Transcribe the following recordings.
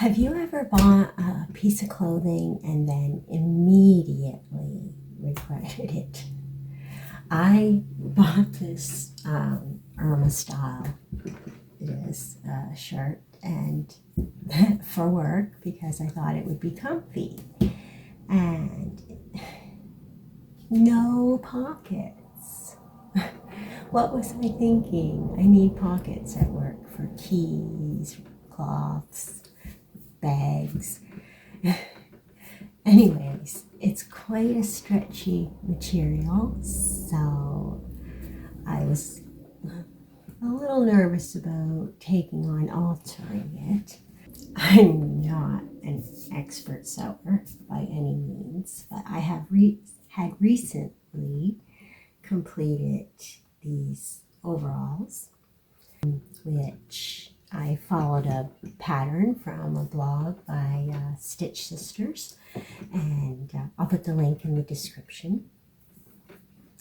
Have you ever bought a piece of clothing and then immediately regretted it? I bought this Irma style, it is a shirt, and for work because I thought it would be comfy. And no pockets. What was I thinking? I need pockets at work for keys, cloths, bags. Anyways, it's quite a stretchy material, so I was a little nervous about taking on altering it. I'm not an expert sewer by any means, but I have had recently completed these overalls, which I followed a pattern from a blog by Stitch Sisters, and I'll put the link in the description.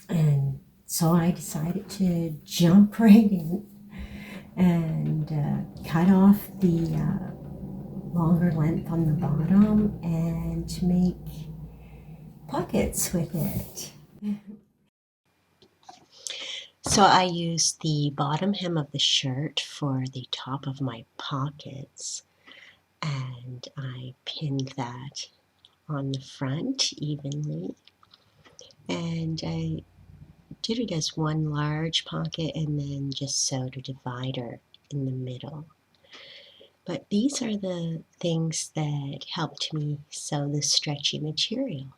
And so I decided to jump right in and cut off the longer length on the bottom and to make pockets with it. So I used the bottom hem of the shirt for the top of my pockets, and I pinned that on the front evenly, and I did it as one large pocket and then just sewed a divider in the middle. But these are the things that helped me sew the stretchy material.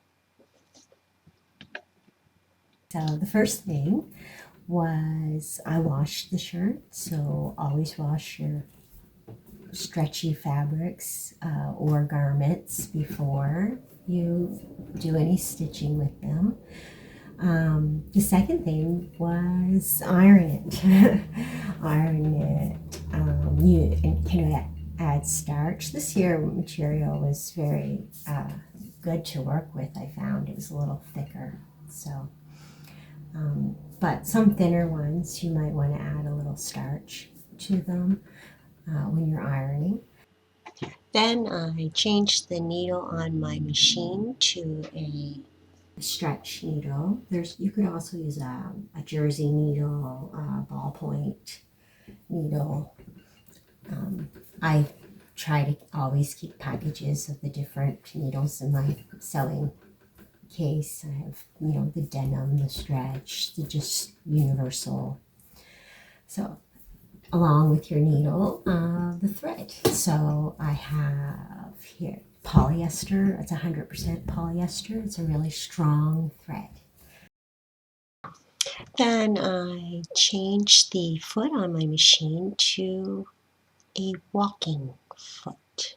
So the first thing was I washed the shirt, so always wash your stretchy fabrics or garments before you do any stitching with them. The second thing was iron it. Iron it. You can add starch. This here material was very good to work with. I found it was a little thicker, so. But some thinner ones, you might want to add a little starch to them when you're ironing. Then I changed the needle on my machine to a stretch needle. You could also use a jersey needle, a ballpoint needle. I try to always keep packages of the different needles in my sewing case. I have, the denim, the stretch, the just universal. So along with your needle, the thread. So I have here polyester. It's 100% polyester. It's a really strong thread. Then I changed the foot on my machine to a walking foot.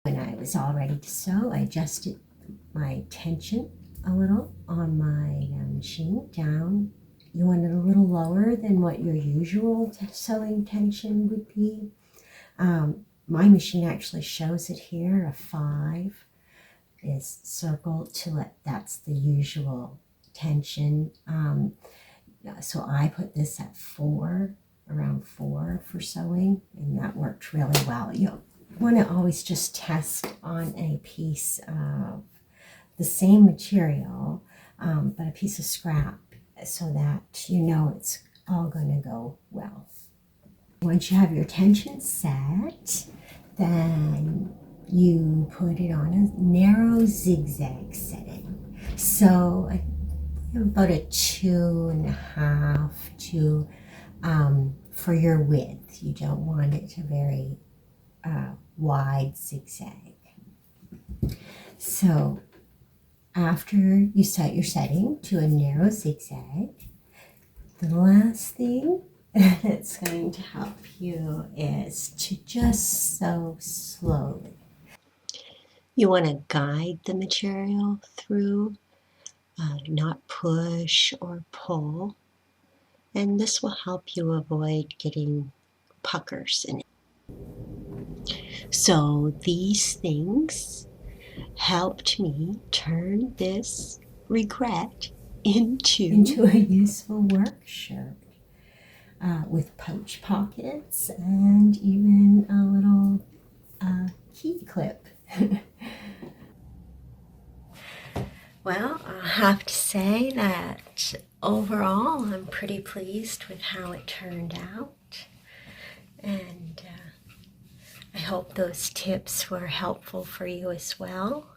When I was all ready to sew, I adjusted my tension a little on my machine down. You want it a little lower than what your usual sewing tension would be. My machine actually shows it here. A 5 is circled that's the usual tension. So I put this at 4, around 4 for sewing, and that worked really well. You want to always just test on a piece of the same material, but a piece of scrap, so that it's all going to go well. Once you have your tension set, then you put it on a narrow zigzag setting. So about a 2.5 to for your width. You don't want it to very wide zigzag. So after you set your setting to a narrow zigzag, the last thing that's going to help you is to just sew slowly. You want to guide the material through, not push or pull, and this will help you avoid getting puckers in it. So these things helped me turn this regret into a useful work shirt. with pouch pockets and even a little key clip. Well, I have to say that overall I'm pretty pleased with how it turned out, and I hope those tips were helpful for you as well.